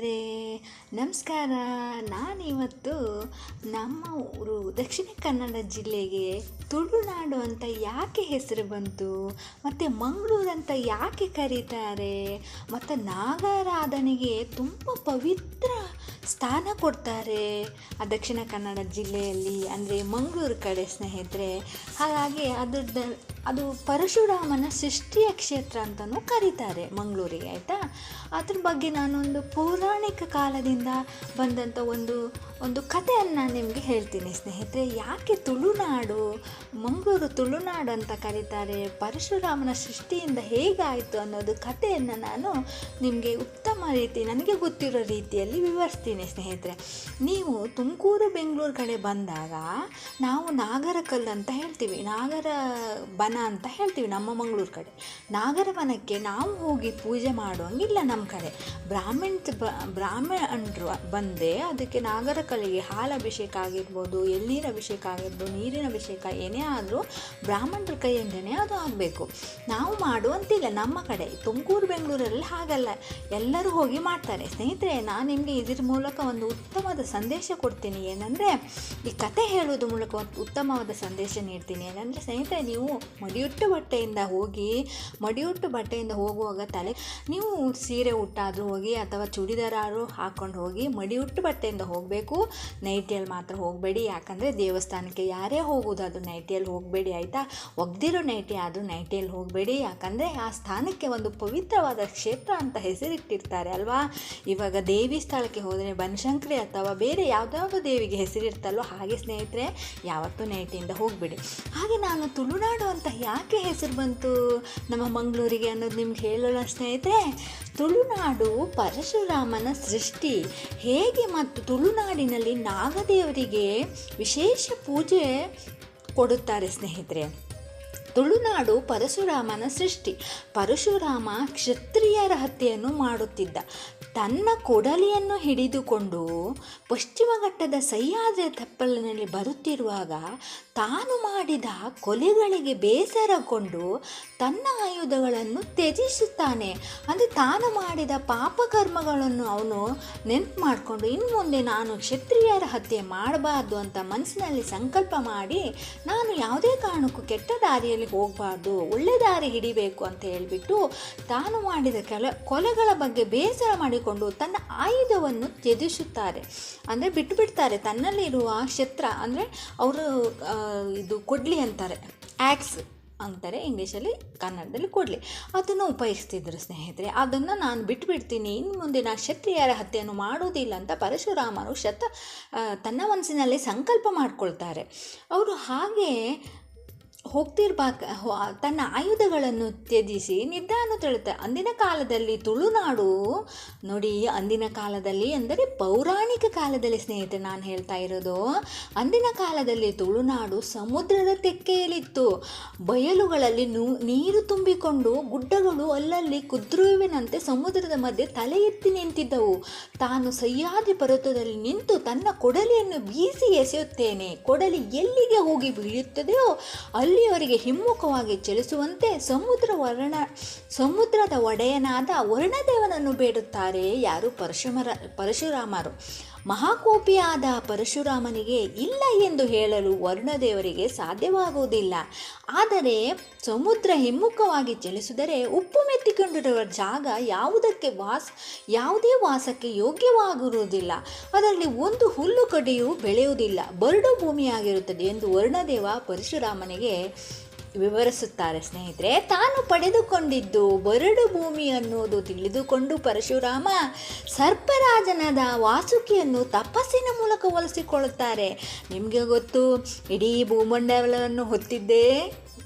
ಸ್ನೇಹಿತರೆ, ನಮಸ್ಕಾರ. ನಾನಿವತ್ತು ನಮ್ಮ ಊರು ದಕ್ಷಿಣ ಕನ್ನಡ ಜಿಲ್ಲೆಗೆ ತುಳುನಾಡು ಅಂತ ಯಾಕೆ ಹೆಸರು ಬಂತು, ಮತ್ತು ಮಂಗಳೂರು ಅಂತ ಯಾಕೆ ಕರೀತಾರೆ, ಮತ್ತು ನಾಗಾರಾಧನೆಗೆ ತುಂಬ ಪವಿತ್ರ ಸ್ಥಾನ ಕೊಡ್ತಾರೆ ಆ ದಕ್ಷಿಣ ಕನ್ನಡ ಜಿಲ್ಲೆಯಲ್ಲಿ, ಅಂದರೆ ಮಂಗಳೂರು ಕಡೆ ಸ್ನೇಹಿತರೆ. ಹಾಗಾಗಿ ಅದು ಪರಶುರಾಮನ ಸೃಷ್ಟಿಯ ಕ್ಷೇತ್ರ ಅಂತಲೂ ಕರೀತಾರೆ ಮಂಗಳೂರಿಗೆ, ಆಯಿತಾ. ಅದ್ರ ಬಗ್ಗೆ ನಾನೊಂದು ಪೌರಾಣಿಕ ಕಾಲದಿಂದ ಬಂದಂಥ ಒಂದು ಕಥೆಯನ್ನು ನಿಮಗೆ ಹೇಳ್ತೀನಿ ಸ್ನೇಹಿತರೆ. ಯಾಕೆ ತುಳುನಾಡು, ಮಂಗಳೂರು ತುಳುನಾಡು ಅಂತ ಕರೀತಾರೆ, ಪರಶುರಾಮನ ಸೃಷ್ಟಿಯಿಂದ ಹೇಗಾಯಿತು ಅನ್ನೋದು ಕಥೆಯನ್ನು ನಾನು ನಿಮಗೆ ಉತ್ತಮ ರೀತಿ, ನನಗೆ ಗೊತ್ತಿರೋ ರೀತಿಯಲ್ಲಿ ವಿವರಿಸ್ತೀನಿ ಸ್ನೇಹಿತರೆ. ನೀವು ತುಮಕೂರು ಬೆಂಗಳೂರು ಕಡೆ ಬಂದಾಗ ನಾವು ನಾಗರಕಲ್ಲು ಅಂತ ಹೇಳ್ತೀವಿ, ನಾಗರ ಬನ ಅಂತ ಹೇಳ್ತೀವಿ ನಮ್ಮ ಮಂಗಳೂರು ಕಡೆ. ನಾಗರ ಬನಕ್ಕೆ ನಾವು ಹೋಗಿ ಪೂಜೆ ಮಾಡುವಂಗಿಲ್ಲ ನಮ್ಮ ಕಡೆ. ಬ್ರಾಹ್ಮಣರು ಬಂದೆ ಅದಕ್ಕೆ ನಾಗರ ಕಲ್ಲಿಗೆ ಹಾಲು ಅಭಿಷೇಕ ಆಗಿರ್ಬೋದು, ಎಳ್ನೀರು ಅಭಿಷೇಕ ಆಗಿರ್ಬೋದು, ನೀರಿನ ಅಭಿಷೇಕ ಏನೇ ಆದರೂ ಬ್ರಾಹ್ಮಣರ ಕೈಯಿಂದನೇ ಅದು ಆಗಬೇಕು. ನಾವು ಮಾಡುವಂತಿಲ್ಲ ನಮ್ಮ ಕಡೆ. ತುಮಕೂರು ಬೆಂಗಳೂರಲ್ಲಿ ಹಾಗಲ್ಲ, ಎಲ್ಲರೂ ಹೋಗಿ ಮಾಡ್ತಾರೆ ಸ್ನೇಹಿತರೆ. ನಾನು ನಿಮಗೆ ಇದ್ರ ಮೂಲಕ ಒಂದು ಉತ್ತಮವಾದ ಸಂದೇಶ ಕೊಡ್ತೀನಿ. ಏನಂದರೆ, ಈ ಕತೆ ಹೇಳೋದ್ರ ಮೂಲಕ ಒಂದು ಉತ್ತಮವಾದ ಸಂದೇಶ ನೀಡ್ತೀನಿ. ಏನಂದರೆ ಸ್ನೇಹಿತರೆ, ನೀವು ಮಡಿಯುಟ್ಟು ಬಟ್ಟೆಯಿಂದ ಹೋಗುವಾಗ ನೀವು ಸೀರೆ ಉಟ್ಟಾದರೂ ಹೋಗಿ ಅಥವಾ ಚೂಡಿದಾರಾದರೂ ಹಾಕ್ಕೊಂಡು ಹೋಗಿ, ಮಡಿಯುಟ್ಟು ಬಟ್ಟೆಯಿಂದ ಹೋಗಬೇಕು. ನೈಟಿಯಲ್ಲಿ ಮಾತ್ರ ಹೋಗಬೇಡಿ, ಯಾಕಂದರೆ ದೇವಸ್ಥಾನಕ್ಕೆ ಯಾರೇ ಹೋಗೋದು ಅದು ನೈಟಿಯಲ್ಲಿ ಹೋಗಬೇಡಿ, ಆಯಿತಾ. ಒಗ್ದಿರೋ ನೈಟಿ ಆದರೂ ನೈಟಿಯಲ್ಲಿ ಹೋಗಬೇಡಿ, ಯಾಕಂದರೆ ಆ ಸ್ಥಾನಕ್ಕೆ ಒಂದು ಪವಿತ್ರವಾದ ಕ್ಷೇತ್ರ ಅಂತ ಹೆಸರಿಟ್ಟಿರ್ತಾರೆ ಅಲ್ವಾ. ಇವಾಗ ದೇವಿ ಸ್ಥಳಕ್ಕೆ ಹೋದರೆ ಬನಶಂಕರಿ ಅಥವಾ ಬೇರೆ ಯಾವುದಾದ್ರು ದೇವಿಗೆ ಹೆಸರಿರ್ತಲ್ವ, ಹಾಗೆ ಸ್ನೇಹಿತರೆ ಯಾವತ್ತೂ ನೈಟಿಯಿಂದ ಹೋಗಬೇಡಿ. ಹಾಗೆ ನಾನು ತುಳುನಾಡು ಅಂತ ಯಾಕೆ ಹೆಸರು ಬಂತು ನಮ್ಮ ಮಂಗಳೂರಿಗೆ ಅನ್ನೋದು ನಿಮ್ಗೆ ಹೇಳೋಣ ಸ್ನೇಹಿತರೆ. ತುಳುನಾಡು ಪರಶುರಾಮನ ಸೃಷ್ಟಿ ಹೇಗೆ, ಮತ್ತು ತುಳುನಾಡಿನಲ್ಲಿ ನಾಗದೇವರಿಗೆ ವಿಶೇಷ ಪೂಜೆ ಕೊಡುತ್ತಾರೆ ಸ್ನೇಹಿತರೆ. ತುಳುನಾಡು ಪರಶುರಾಮನ ಸೃಷ್ಟಿ. ಪರಶುರಾಮ ಕ್ಷತ್ರಿಯರ ಹತ್ಯೆಯನ್ನು ಮಾಡುತ್ತಿದ್ದ. ತನ್ನ ಕೊಡಲಿಯನ್ನು ಹಿಡಿದುಕೊಂಡು ಪಶ್ಚಿಮ ಘಟ್ಟದ ಸಹ್ಯಾದ್ರಿ ತಪ್ಪಲಿನಲ್ಲಿ ಬರುತ್ತಿರುವಾಗ ತಾನು ಮಾಡಿದ ಕೊಲೆಗಳಿಗೆ ಬೇಸರಗೊಂಡು ತನ್ನ ಆಯುಧಗಳನ್ನು ತ್ಯಜಿಸುತ್ತಾನೆ. ಅಂದರೆ ತಾನು ಮಾಡಿದ ಪಾಪಕರ್ಮಗಳನ್ನು ಅವನು ನೆನಪು ಮಾಡಿಕೊಂಡು ಇನ್ನು ಮುಂದೆ ನಾನು ಕ್ಷತ್ರಿಯರ ಹತ್ಯೆ ಮಾಡಬಾರ್ದು ಅಂತ ಮನಸ್ಸಿನಲ್ಲಿ ಸಂಕಲ್ಪ ಮಾಡಿ, ನಾನು ಯಾವುದೇ ಕಾರಣಕ್ಕೂ ಕೆಟ್ಟ ದಾರಿಯಲ್ಲಿ ಹೋಗಬಾರ್ದು, ಒಳ್ಳೆ ದಾರಿ ಹಿಡಿಬೇಕು ಅಂತ ಹೇಳಿಬಿಟ್ಟು ತಾನು ಮಾಡಿದ ಕೊಲೆಗಳ ಬಗ್ಗೆ ಬೇಸರ ಮಾಡಿಕೊಂಡು ತನ್ನ ಆಯುಧವನ್ನು ತ್ಯಜಿಸುತ್ತಾರೆ, ಅಂದರೆ ಬಿಟ್ಟುಬಿಡ್ತಾರೆ. ತನ್ನಲ್ಲಿರುವ ಕ್ಷತ್ರ, ಅಂದರೆ ಅವರು ಇದು ಕೊಡ್ಲಿ ಅಂತಾರೆ, ಆ್ಯಕ್ಸ್ ಅಂತಾರೆ ಇಂಗ್ಲೀಷಲ್ಲಿ, ಕನ್ನಡದಲ್ಲಿ ಕೊಡಲಿ, ಅದನ್ನು ಉಪಯೋಗಿಸ್ತಿದ್ರು ಸ್ನೇಹಿತರೆ. ಅದನ್ನು ನಾನು ಬಿಟ್ಟುಬಿಡ್ತೀನಿ, ಇನ್ನು ಮುಂದೆ ನಾನು ಕ್ಷತ್ರಿಯರ ಹತ್ಯೆಯನ್ನು ಮಾಡುವುದಿಲ್ಲ ಅಂತ ಪರಶುರಾಮನು ತನ್ನ ಮನಸ್ಸಿನಲ್ಲಿ ಸಂಕಲ್ಪ ಮಾಡಿಕೊಳ್ತಾರೆ. ಅವರು ಹಾಗೆ ತನ್ನ ಆಯುಧಗಳನ್ನು ತ್ಯಜಿಸಿ ನಿಧಾನ ತೆರಳುತ್ತಾರೆ. ಅಂದಿನ ಕಾಲದಲ್ಲಿ ತುಳುನಾಡು ನೋಡಿ, ಅಂದಿನ ಕಾಲದಲ್ಲಿ ಅಂದರೆ ಪೌರಾಣಿಕ ಕಾಲದಲ್ಲಿ ಸ್ನೇಹಿತರೆ ನಾನು ಹೇಳ್ತಾ ಇರೋದು, ಅಂದಿನ ಕಾಲದಲ್ಲಿ ತುಳುನಾಡು ಸಮುದ್ರದ ತೆಕ್ಕೆಯಲ್ಲಿತ್ತು. ಬಯಲುಗಳಲ್ಲಿ ನೀರು ತುಂಬಿಕೊಂಡು ಗುಡ್ಡಗಳು ಅಲ್ಲಲ್ಲಿ ಕುದ್ರುವಿನಂತೆ ಸಮುದ್ರದ ಮಧ್ಯೆ ತಲೆ ಎತ್ತಿ ನಿಂತಿದ್ದವು. ತಾನು ಸಹ್ಯಾದ್ರಿ ಪರ್ವತದಲ್ಲಿ ನಿಂತು ತನ್ನ ಕೊಡಲಿಯನ್ನು ಬೀಸಿ ಎಸೆಯುತ್ತೇನೆ, ಕೊಡಲಿ ಎಲ್ಲಿಗೆ ಹೋಗಿ ಬೀಳುತ್ತದೆಯೋ ಅಲ್ಲಿಯವರೆಗೆ ಹಿಮ್ಮುಖವಾಗಿ ಚಲಿಸುವಂತೆ ಸಮುದ್ರದ ಒಡೆಯನಾದ ವರುಣದೇವನನ್ನು ಬೇಡುತ್ತಾರೆ. ಯಾರು? ಪರಶುರಾಮರು. ಮಹಾಕೋಪಿಯಾದ ಪರಶುರಾಮನಿಗೆ ಇಲ್ಲ ಎಂದು ಹೇಳಲು ವರುಣದೇವರಿಗೆ ಸಾಧ್ಯವಾಗುವುದಿಲ್ಲ. ಆದರೆ ಸಮುದ್ರ ಹಿಮ್ಮುಖವಾಗಿ ಚಲಿಸಿದರೆ ಉಪ್ಪು ಮೆತ್ತಿಕೊಂಡಿರುವ ಜಾಗ ಯಾವುದೇ ವಾಸಕ್ಕೆ ಯೋಗ್ಯವಾಗಿರುವುದಿಲ್ಲ, ಅದರಲ್ಲಿ ಒಂದು ಹುಲ್ಲು ಕಡ್ಡಿಯೂ ಬೆಳೆಯುವುದಿಲ್ಲ, ಬರಡು ಭೂಮಿಯಾಗಿರುತ್ತದೆ ಎಂದು ವರುಣದೇವ ಪರಶುರಾಮನಿಗೆ ವಿವರಿಸುತ್ತಾರೆ ಸ್ನೇಹಿತರೆ. ತಾನು ಪಡೆದುಕೊಂಡಿದ್ದು ಬರಡು ಭೂಮಿ ಅನ್ನೋದು ತಿಳಿದುಕೊಂಡು ಪರಶುರಾಮ ಸರ್ಪರಾಜನಾದ ವಾಸುಕಿಯನ್ನು ತಪಸ್ಸಿನ ಮೂಲಕ ಒಲಿಸಿಕೊಳ್ಳುತ್ತಾರೆ. ನಿಮಗೆ ಗೊತ್ತು, ಇಡೀ ಭೂಮಂಡಲವನ್ನು ಹೊತ್ತಿದ್ದೇ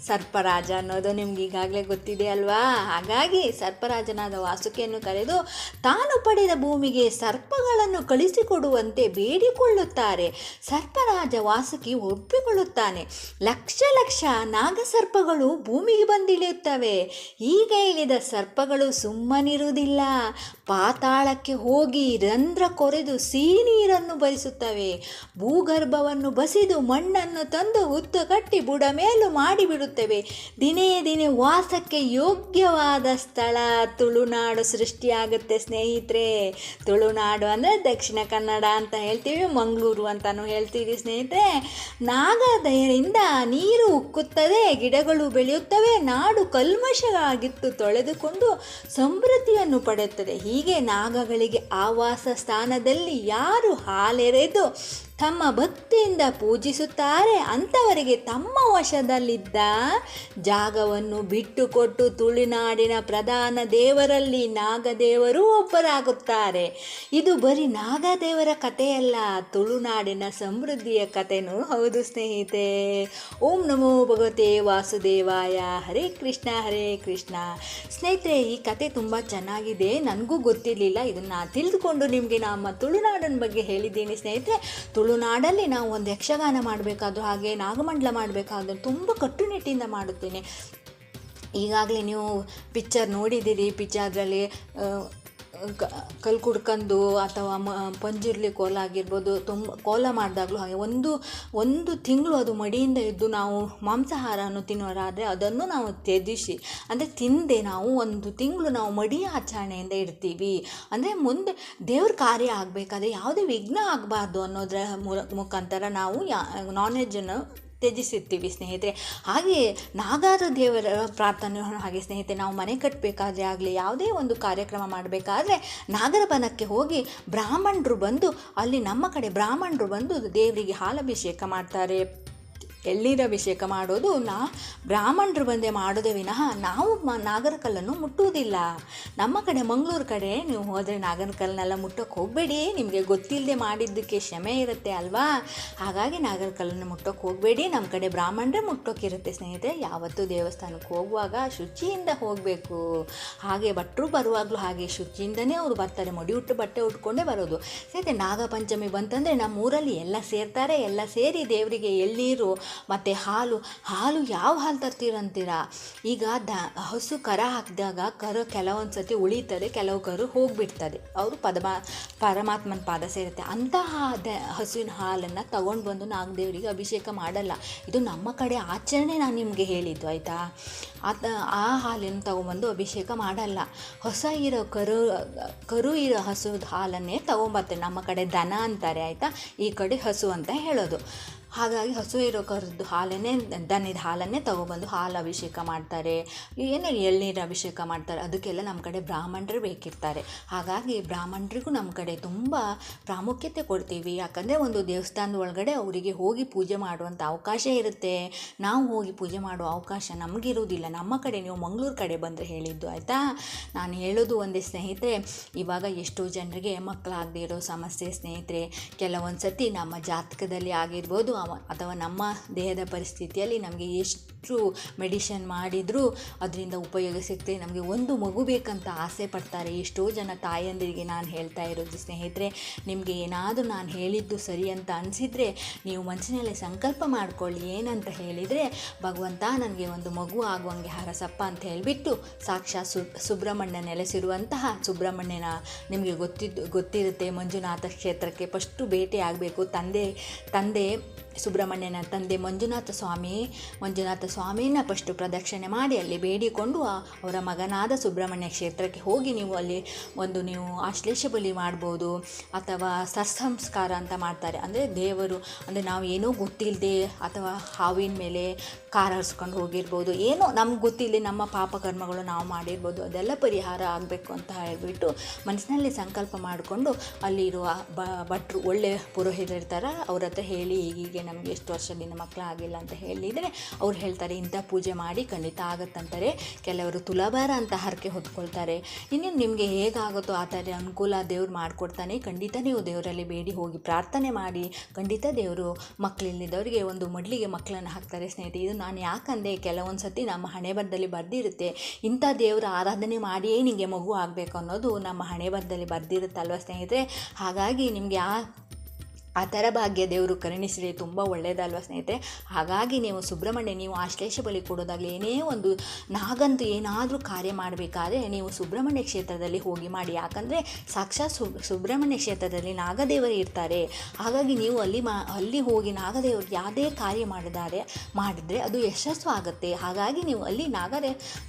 ಸರ್ಪರಾಜ ಅನ್ನೋದು ನಿಮ್ಗೆ ಈಗಾಗಲೇ ಗೊತ್ತಿದೆ ಅಲ್ವಾ. ಹಾಗಾಗಿ ಸರ್ಪರಾಜನಾದ ವಾಸುಕಿಯನ್ನು ಕರೆದು ತಾನು ಪಡೆದ ಭೂಮಿಗೆ ಸರ್ಪಗಳನ್ನು ಕಳಿಸಿಕೊಡುವಂತೆ ಬೇಡಿಕೊಳ್ಳುತ್ತಾರೆ. ಸರ್ಪರಾಜ ವಾಸುಕಿ ಒಪ್ಪಿಕೊಳ್ಳುತ್ತಾನೆ. ಲಕ್ಷ ನಾಗಸರ್ಪಗಳು ಭೂಮಿಗೆ ಬಂದಿಳಿಯುತ್ತವೆ. ಈಗ ಇಳಿದ ಸರ್ಪಗಳು ಸುಮ್ಮನಿರುವುದಿಲ್ಲ. ಪಾತಾಳಕ್ಕೆ ಹೋಗಿ ರಂಧ್ರ ಕೊರೆದು ಸಿಹಿ ನೀರನ್ನು ಬರಿಸುತ್ತವೆ. ಭೂಗರ್ಭವನ್ನು ಬಸಿದು ಮಣ್ಣನ್ನು ತಂದು ಹುತ್ತು ಕಟ್ಟಿ ಬುಡಮೇಲು ಮಾಡಿಬಿಡುತ್ತವೆ. ದಿನೇ ದಿನೇ ವಾಸಕ್ಕೆ ಯೋಗ್ಯವಾದ ಸ್ಥಳ ತುಳುನಾಡು ಸೃಷ್ಟಿಯಾಗುತ್ತೆ ಸ್ನೇಹಿತರೆ. ತುಳುನಾಡು ಅಂದರೆ ದಕ್ಷಿಣ ಕನ್ನಡ ಅಂತ ಹೇಳ್ತೀವಿ, ಮಂಗಳೂರು ಅಂತಲೂ ಹೇಳ್ತೀವಿ ಸ್ನೇಹಿತರೆ. ನಾಗದಯರಿಂದ ನೀರು ಉಕ್ಕುತ್ತದೆ, ಗಿಡಗಳು ಬೆಳೆಯುತ್ತವೆ, ನಾಡು ಕಲ್ಮಶವಾಗಿತ್ತು ತೊಳೆದುಕೊಂಡು ಸಮೃದ್ಧಿಯನ್ನು ಪಡೆಯುತ್ತದೆ. ಹೀಗೆ ನಾಗಗಳಿಗೆ ಆವಾಸ ಸ್ಥಾನದಲ್ಲಿ ಯಾರು ಹಾಲೆರೆದು ತಮ್ಮ ಭಕ್ತಿಯಿಂದ ಪೂಜಿಸುತ್ತಾರೆ ಅಂಥವರಿಗೆ ತಮ್ಮ ವಶದಲ್ಲಿದ್ದ ಜಾಗವನ್ನು ಬಿಟ್ಟುಕೊಟ್ಟು ತುಳುನಾಡಿನ ಪ್ರಧಾನ ದೇವರಲ್ಲಿ ನಾಗದೇವರು ಒಬ್ಬರಾಗುತ್ತಾರೆ. ಇದು ಬರೀ ನಾಗದೇವರ ಕಥೆಯಲ್ಲ, ತುಳುನಾಡಿನ ಸಮೃದ್ಧಿಯ ಕಥೆನೂ ಹೌದು ಸ್ನೇಹಿತೆ. ಓಂ ನಮೋ ಭಗವತೆ ವಾಸುದೇವಾಯ. ಹರೇ ಕೃಷ್ಣ ಹರೇ ಕೃಷ್ಣ. ಸ್ನೇಹಿತರೆ, ಈ ಕತೆ ತುಂಬ ಚೆನ್ನಾಗಿದೆ. ನನಗೂ ಗೊತ್ತಿರಲಿಲ್ಲ, ಇದನ್ನು ತಿಳಿದುಕೊಂಡು ನಿಮಗೆ ನಮ್ಮ ತುಳುನಾಡಿನ ಬಗ್ಗೆ ಹೇಳಿದ್ದೀನಿ ಸ್ನೇಹಿತರೆ. ತುಳುನಾಡಲ್ಲಿ ನಾವು ಒಂದು ಯಕ್ಷಗಾನ ಮಾಡಬೇಕಾದ್ರೂ ಹಾಗೆ ನಾಗಮಂಡಲ ಮಾಡಬೇಕಾದ್ರೂ ತುಂಬ ಕಟ್ಟುನಿಟ್ಟಿಂದ ಮಾಡುತ್ತೇನೆ. ಈಗಾಗಲೇ ನೀವು ಪಿಕ್ಚರ್ ನೋಡಿದ್ದೀರಿ. ಪಿಕ್ಚರ್ದಲ್ಲಿ ಕಲ್ಲು ಕುಡ್ಕೊಂಡು ಅಥವಾ ಪಂಜುರ್ಲಿ ಕೋಲ ಆಗಿರ್ಬೋದು, ಕೋಲ ಮಾಡಿದಾಗಲೂ ಹಾಗೆ ಒಂದು ತಿಂಗಳು ಅದು ಮಡಿಯಿಂದ ಎದ್ದು ನಾವು ಮಾಂಸಾಹಾರವನ್ನು ತಿನ್ನೋರಾದರೆ ಅದನ್ನು ನಾವು ತ್ಯಜಿಸಿ, ಅಂದರೆ ತಿಂದೆ ನಾವು ಒಂದು ತಿಂಗಳು ನಾವು ಮಡಿ ಆಚರಣೆಯಿಂದ ಇರ್ತೀವಿ. ಅಂದರೆ ಮುಂದೆ ದೇವ್ರ ಕಾರ್ಯ ಆಗಬೇಕಾದ್ರೆ ಯಾವುದೇ ವಿಘ್ನ ಆಗಬಾರ್ದು ಅನ್ನೋದರ ಮುಖಾಂತರ ನಾವು ನಾನ್ ವೆಜ್ಜನ್ನು ತ್ಯಜಿಸಿರ್ತೀವಿ ಸ್ನೇಹಿತರೆ. ಹಾಗೆ ನಾಗಾರ ದೇವರ ಪ್ರಾರ್ಥನೆ ಹಾಗೆ ಸ್ನೇಹಿತರೆ, ನಾವು ಮನೆ ಕಟ್ಟಬೇಕಾದ್ರೆ ಆಗಲಿ ಯಾವುದೇ ಒಂದು ಕಾರ್ಯಕ್ರಮ ಮಾಡಬೇಕಾದ್ರೆ ನಾಗರ ಬನಕ್ಕೆ ಹೋಗಿ ಬ್ರಾಹ್ಮಣರು ಬಂದು, ಅಲ್ಲಿ ನಮ್ಮ ಕಡೆ ಬ್ರಾಹ್ಮಣರು ಬಂದು ದೇವರಿಗೆ ಹಾಲಭಿಷೇಕ ಮಾಡ್ತಾರೆ, ಎಳ್ನೀರಭಿಷೇಕ ಮಾಡೋದು ಬ್ರಾಹ್ಮಣರು ಬಂದೇ ಮಾಡೋದೇ ವಿನಃ ನಾವು ನಾಗರ ಕಲ್ಲನ್ನು ಮುಟ್ಟುವುದಿಲ್ಲ. ನಮ್ಮ ಕಡೆ ಮಂಗಳೂರು ಕಡೆ ನೀವು ಹೋದರೆ ನಾಗರ ಕಲ್ಲನ್ನೆಲ್ಲ ಮುಟ್ಟೋಕ್ಕೆ ಹೋಗಬೇಡಿ. ನಿಮಗೆ ಗೊತ್ತಿಲ್ಲದೆ ಮಾಡಿದ್ದಕ್ಕೆ ಕ್ಷಮೆ ಇರುತ್ತೆ ಅಲ್ವಾ, ಹಾಗಾಗಿ ನಾಗರ ಕಲ್ಲನ್ನು ಮುಟ್ಟೋಕ್ಕೆ ಹೋಗಬೇಡಿ. ನಮ್ಮ ಕಡೆ ಬ್ರಾಹ್ಮಣರೇ ಮುಟ್ಟೋಕ್ಕಿರುತ್ತೆ ಸ್ನೇಹಿತರೆ. ಯಾವತ್ತೂ ದೇವಸ್ಥಾನಕ್ಕೆ ಹೋಗುವಾಗ ಶುಚಿಯಿಂದ ಹೋಗಬೇಕು. ಹಾಗೆ ಭಟ್ರು ಬರುವಾಗಲೂ ಹಾಗೆ ಶುಚಿಯಿಂದನೇ ಅವರು ಬರ್ತಾರೆ, ಮಡಿಯುಟ್ಟು ಬಟ್ಟೆ ಉಟ್ಕೊಂಡೇ ಬರೋದು ಸ್ನೇಹಿತರೆ. ನಾಗಪಂಚಮಿ ಬಂತಂದರೆ ನಮ್ಮ ಊರಲ್ಲಿ ಎಲ್ಲ ಸೇರ್ತಾರೆ. ಎಲ್ಲ ಸೇರಿ ದೇವರಿಗೆ ಎಳ್ನೀರು ಮತ್ತು ಹಾಲು ಯಾವ ಹಾಲು ತರ್ತೀರಂತೀರ? ಈಗ ಹಸು ಕರ ಹಾಕಿದಾಗ ಕೆಲವೊಂದು ಸತಿ ಉಳಿತದೆ, ಕೆಲವು ಕರು ಹೋಗಿಬಿಡ್ತದೆ, ಅವರು ಪರಮಾತ್ಮನ ಪಾದ ಸೇರುತ್ತೆ. ಅಂತಹ ಹಸುವಿನ ಹಾಲನ್ನು ತಗೊಂಡು ಬಂದು ನಾಗದೇವರಿಗೆ ಅಭಿಷೇಕ ಮಾಡಲ್ಲ. ಇದು ನಮ್ಮ ಕಡೆ ಆಚರಣೆ, ನಾನು ನಿಮಗೆ ಹೇಳಿದ್ದು ಆಯಿತಾ. ಆ ಹಾಲನ್ನು ತಗೊಂಬಂದು ಅಭಿಷೇಕ ಮಾಡಲ್ಲ. ಹೊಸ ಇರೋ ಕರು ಇರೋ ಹಸುದ ಹಾಲನ್ನೇ ತಗೊಂಬರ್ತಾರೆ. ನಮ್ಮ ಕಡೆ ದನ ಅಂತಾರೆ ಆಯಿತಾ, ಈ ಕಡೆ ಹಸು ಅಂತ ಹೇಳೋದು. ಹಾಗಾಗಿ ಹಸು ಇರೋ ಕರದ್ದು ಹಾಲನ್ನೇ, ದನದ ಹಾಲನ್ನೇ ತಗೊಬಂದು ಹಾಲು ಅಭಿಷೇಕ ಮಾಡ್ತಾರೆ, ಏನೋ ಎಳ್ನೀರು ಅಭಿಷೇಕ ಮಾಡ್ತಾರೆ. ಅದಕ್ಕೆಲ್ಲ ನಮ್ಮ ಕಡೆ ಬ್ರಾಹ್ಮಣರು ಬೇಕಿರ್ತಾರೆ. ಹಾಗಾಗಿ ಬ್ರಾಹ್ಮಣರಿಗೂ ನಮ್ಮ ಕಡೆ ತುಂಬ ಪ್ರಾಮುಖ್ಯತೆ ಕೊಡ್ತೀವಿ. ಯಾಕಂದರೆ ಒಂದು ದೇವಸ್ಥಾನದ ಒಳಗಡೆ ಅವರಿಗೆ ಹೋಗಿ ಪೂಜೆ ಮಾಡುವಂಥ ಅವಕಾಶ ಇರುತ್ತೆ. ನಾವು ಹೋಗಿ ಪೂಜೆ ಮಾಡೋ ಅವಕಾಶ ನಮಗಿರುವುದಿಲ್ಲ. ನಮ್ಮ ಕಡೆ ನೀವು ಮಂಗಳೂರು ಕಡೆ ಬಂದರೆ ಹೇಳಿದ್ದು ಆಯಿತಾ. ನಾನು ಹೇಳೋದು ಒಂದೇ ಸ್ನೇಹಿತರೆ, ಇವಾಗ ಎಷ್ಟೋ ಜನರಿಗೆ ಮಕ್ಕಳಾಗದೇ ಇರೋ ಸಮಸ್ಯೆ ಸ್ನೇಹಿತರೆ. ಕೆಲವೊಂದು ಸತಿ ನಮ್ಮ ಜಾತಕದಲ್ಲಿ ಆಗಿರ್ಬೋದು ಅಥವಾ ನಮ್ಮ ದೇಹದ ಪರಿಸ್ಥಿತಿಯಲ್ಲಿ ನಮಗೆ ಎಷ್ಟು ಮೆಡಿಷನ್ ಮಾಡಿದರೂ ಅದರಿಂದ ಉಪಯೋಗ ಸಿಗ್ತದೆ. ನಮಗೆ ಒಂದು ಮಗು ಬೇಕಂತ ಆಸೆ ಪಡ್ತಾರೆ ಎಷ್ಟೋ ಜನ ತಾಯಂದಿರಿಗೆ ನಾನು ಹೇಳ್ತಾ ಇರೋದು ಸ್ನೇಹಿತರೆ. ನಿಮಗೆ ಏನಾದರೂ ನಾನು ಹೇಳಿದ್ದು ಸರಿ ಅಂತ ಅನಿಸಿದರೆ ನೀವು ಮನಸ್ಸಿನಲ್ಲಿ ಸಂಕಲ್ಪ ಮಾಡ್ಕೊಳ್ಳಿ. ಏನಂತ ಹೇಳಿದರೆ, ಭಗವಂತ ನನಗೆ ಒಂದು ಮಗು ಆಗುವಂಗೆ ಹರಸಪ್ಪ ಅಂತ ಹೇಳಿಬಿಟ್ಟು ಸಾಕ್ಷಾತ್ ಸುಬ್ರಹ್ಮಣ್ಯ ನೆಲೆಸಿರುವಂತಹ ಸುಬ್ರಹ್ಮಣ್ಯನ ನಿಮಗೆ ಗೊತ್ತಿರುತ್ತೆ. ಮಂಜುನಾಥ ಕ್ಷೇತ್ರಕ್ಕೆ ಫಸ್ಟು ಭೇಟಿ ಆಗಬೇಕು. ತಂದೆ ಸುಬ್ರಹ್ಮಣ್ಯನ ತಂದೆ ಮಂಜುನಾಥ ಸ್ವಾಮಿನ ಫಸ್ಟು ಪ್ರದಕ್ಷಿಣೆ ಮಾಡಿ ಅಲ್ಲಿ ಬೇಡಿಕೊಂಡು ಅವರ ಮಗನಾದ ಸುಬ್ರಹ್ಮಣ್ಯ ಕ್ಷೇತ್ರಕ್ಕೆ ಹೋಗಿ ನೀವು ಅಲ್ಲಿ ನೀವು ಆಶ್ಲೇಷ ಬಲಿ ಮಾಡ್ಬೋದು ಅಥವಾ ಸತ್ಸಂಸ್ಕಾರ ಅಂತ ಮಾಡ್ತಾರೆ. ಅಂದರೆ ದೇವರು, ಅಂದರೆ ನಾವು ಏನೋ ಗೊತ್ತಿಲ್ಲದೆ ಅಥವಾ ಹಾವಿನ ಮೇಲೆ ಕಾರ್ ಹರಿಸ್ಕೊಂಡು ಹೋಗಿರ್ಬೋದು, ಏನೋ ನಮ್ಗೆ ಗೊತ್ತಿಲ್ಲದೆ ನಮ್ಮ ಪಾಪಕರ್ಮಗಳು ನಾವು ಮಾಡಿರ್ಬೋದು, ಅದೆಲ್ಲ ಪರಿಹಾರ ಆಗಬೇಕು ಅಂತ ಹೇಳಿಬಿಟ್ಟು ಮನಸ್ಸಿನಲ್ಲಿ ಸಂಕಲ್ಪ ಮಾಡಿಕೊಂಡು ಅಲ್ಲಿರುವ ಭಟ್ರು, ಒಳ್ಳೆ ಪುರೋಹಿತರಿರ್ತಾರೆ, ಅವ್ರ ಹತ್ರ ಹೇಳಿ ಹೀಗೆ ನಮಗೆ ಎಷ್ಟು ವರ್ಷದಿಂದ ಮಕ್ಕಳಾಗಿಲ್ಲ ಅಂತ ಹೇಳಿದರೆ ಅವ್ರು ಹೇಳ್ತಾರೆ ಇಂಥ ಪೂಜೆ ಮಾಡಿ ಖಂಡಿತ ಆಗುತ್ತಂತಾರೆ. ಕೆಲವರು ತುಲಾಭಾರ ಅಂತ ಹರಕೆ ಹೊತ್ಕೊಳ್ತಾರೆ. ಇನ್ನೇನು ನಿಮಗೆ ಹೇಗಾಗುತ್ತೋ ಆ ಥರ ಅನುಕೂಲ ದೇವ್ರು ಮಾಡಿಕೊಡ್ತಾನೆ. ಖಂಡಿತ ನೀವು ದೇವರಲ್ಲಿ ಬೇಡಿ ಹೋಗಿ ಪ್ರಾರ್ಥನೆ ಮಾಡಿ, ಖಂಡಿತ ದೇವರು ಮಕ್ಕಳಿಲ್ಲದವರಿಗೆ ಒಂದು ಮಡ್ಲಿಗೆ ಮಕ್ಕಳನ್ನು ಹಾಕ್ತಾರೆ ಸ್ನೇಹಿತರೆ. ಇದು ನಾನು ಯಾಕಂದರೆ ಕೆಲವೊಂದು ಸತಿ ನಮ್ಮ ಹಣೆ ಬರದಲ್ಲಿ ಬರೆದಿರುತ್ತೆ, ಇಂಥ ದೇವರ ಆರಾಧನೆ ಮಾಡಿಯೇ ನಿಮಗೆ ಮಗು ಆಗಬೇಕು ಅನ್ನೋದು ನಮ್ಮ ಹಣೆ ಬರದಲ್ಲಿ ಬರೆದಿರುತ್ತಲ್ವ ಸ್ನೇಹಿತರೆ. ಹಾಗಾಗಿ ನಿಮಗೆ ಆ ಥರ ಭಾಗ್ಯ ದೇವರು ಕರುಣಿಸಿದರೆ ತುಂಬ ಒಳ್ಳೆಯದಲ್ವ ಸ್ನೇಹಿತರೆ. ಹಾಗಾಗಿ ನೀವು ಸುಬ್ರಹ್ಮಣ್ಯ, ನೀವು ಆಶ್ಲೇಷ ಬಲಿ ಕೊಡೋದಾಗಲಿ, ಏನೇ ಒಂದು ನಾಗಂತೂ ಏನಾದರೂ ಕಾರ್ಯ ಮಾಡಬೇಕಾದ್ರೆ ನೀವು ಸುಬ್ರಹ್ಮಣ್ಯ ಕ್ಷೇತ್ರದಲ್ಲಿ ಹೋಗಿ ಮಾಡಿ. ಯಾಕಂದರೆ ಸಾಕ್ಷಾತ್ ಸುಬ್ರಹ್ಮಣ್ಯ ಕ್ಷೇತ್ರದಲ್ಲಿ ನಾಗದೇವರು ಇರ್ತಾರೆ. ಹಾಗಾಗಿ ನೀವು ಅಲ್ಲಿ ಹೋಗಿ ನಾಗದೇವರು ಯಾವುದೇ ಕಾರ್ಯ ಮಾಡಿದರೆ ಅದು ಯಶಸ್ಸು ಆಗುತ್ತೆ. ಹಾಗಾಗಿ ನೀವು ಅಲ್ಲಿ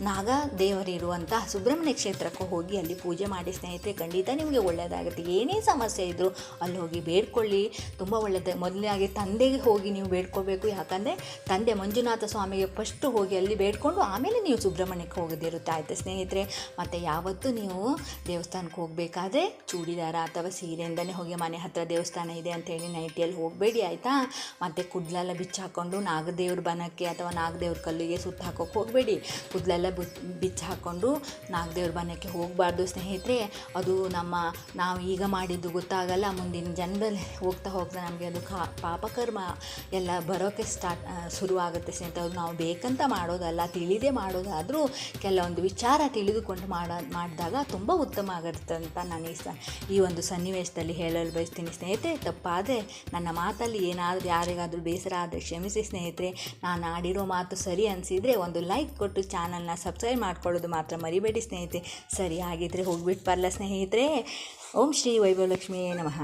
ನಾಗದೇವರಿರುವಂಥ ಸುಬ್ರಹ್ಮಣ್ಯ ಕ್ಷೇತ್ರಕ್ಕೆ ಹೋಗಿ ಅಲ್ಲಿ ಪೂಜೆ ಮಾಡಿ ಸ್ನೇಹಿತರೆ. ಖಂಡಿತ ನಿಮಗೆ ಒಳ್ಳೆಯದಾಗುತ್ತೆ. ಏನೇ ಸಮಸ್ಯೆ ಇದ್ದರೂ ಅಲ್ಲಿ ಹೋಗಿ ಬೇಡ್ಕೊಳ್ಳಿ, ತುಂಬ ಒಳ್ಳೆಯದು. ಮೊದಲಾಗಿ ತಂದೆಗೆ ಹೋಗಿ ನೀವು ಬೇಡ್ಕೋಬೇಕು. ಯಾಕಂದರೆ ತಂದೆ ಮಂಜುನಾಥ ಸ್ವಾಮಿಗೆ ಫಸ್ಟು ಹೋಗಿ ಅಲ್ಲಿ ಬೇಡ್ಕೊಂಡು ಆಮೇಲೆ ನೀವು ಸುಬ್ರಹ್ಮಣ್ಯಕ್ಕೆ ಹೋಗೋದಿರುತ್ತೆ. ಆಯಿತು ಸ್ನೇಹಿತರೆ. ಮತ್ತು ಯಾವತ್ತೂ ನೀವು ದೇವಸ್ಥಾನಕ್ಕೆ ಹೋಗಬೇಕಾದ್ರೆ ಚೂಡಿದಾರ ಅಥವಾ ಸೀರೆಯಿಂದನೇ ಹೋಗಿ. ಮನೆ ಹತ್ತಿರ ದೇವಸ್ಥಾನ ಇದೆ ಅಂಥೇಳಿ ನೈಟಿಯಲ್ಲಿ ಹೋಗಬೇಡಿ, ಆಯಿತಾ. ಮತ್ತು ಕೂದಲೆಲ್ಲ ಬಿಚ್ಚಿ ಹಾಕ್ಕೊಂಡು ನಾಗದೇವ್ರ ಬನಕ್ಕೆ ಅಥವಾ ನಾಗದೇವ್ರ ಕಲ್ಲಿಗೆ ಸುತ್ತ ಹಾಕೋಕ್ಕೆ ಹೋಗಬೇಡಿ. ಕೂದಲೆಲ್ಲ ಬಿಚ್ಚಿ ಹಾಕ್ಕೊಂಡು ನಾಗದೇವ್ರ ಬನಕ್ಕೆ ಹೋಗಬಾರ್ದು ಸ್ನೇಹಿತರೆ. ಅದು ನಾವು ಈಗ ಮಾಡಿದ್ದು ಗೊತ್ತಾಗಲ್ಲ, ಮುಂದಿನ ಜನ್ಮದಲ್ಲಿ ಹೋಗ್ತಾ ನಮಗೆ ಅದು ಪಾಪಕರ್ಮ ಎಲ್ಲ ಬರೋಕ್ಕೆ ಶುರುವಾಗುತ್ತೆ ಸ್ನೇಹಿತರೆ. ಅದು ನಾವು ಬೇಕಂತ ಮಾಡೋದಲ್ಲ, ತಿಳಿದೇ ಮಾಡೋದಾದರೂ ಕೆಲವೊಂದು ವಿಚಾರ ತಿಳಿದುಕೊಂಡು ಮಾಡಿದಾಗ ತುಂಬ ಉತ್ತಮ ಆಗುತ್ತೆ ಅಂತ ನಾನು ಈ ಒಂದು ಸನ್ನಿವೇಶದಲ್ಲಿ ಹೇಳಲು ಬಯಸ್ತೀನಿ ಸ್ನೇಹಿತರೆ. ತಪ್ಪಾದರೆ ನನ್ನ ಮಾತಲ್ಲಿ ಏನಾದರೂ ಯಾರಿಗಾದರೂ ಬೇಸರ ಆದರೆ ಕ್ಷಮಿಸಿ ಸ್ನೇಹಿತರೆ. ನಾನು ಆಡಿರೋ ಮಾತು ಸರಿ ಅನಿಸಿದರೆ ಒಂದು ಲೈಕ್ ಕೊಟ್ಟು ಚಾನಲ್ನ ಸಬ್ಸ್ಕ್ರೈಬ್ ಮಾಡ್ಕೊಳ್ಳೋದು ಮಾತ್ರ ಮರಿಬೇಡಿ ಸ್ನೇಹಿತರೆ. ಸರಿ ಆಗಿದ್ದರೆ ಹೋಗ್ಬಿಟ್ಟು ಬರಲ್ಲ ಸ್ನೇಹಿತರೆ. ಓಂ ಶ್ರೀ ವೈಭವಲಕ್ಷ್ಮಿಯೇ ನಮಃ.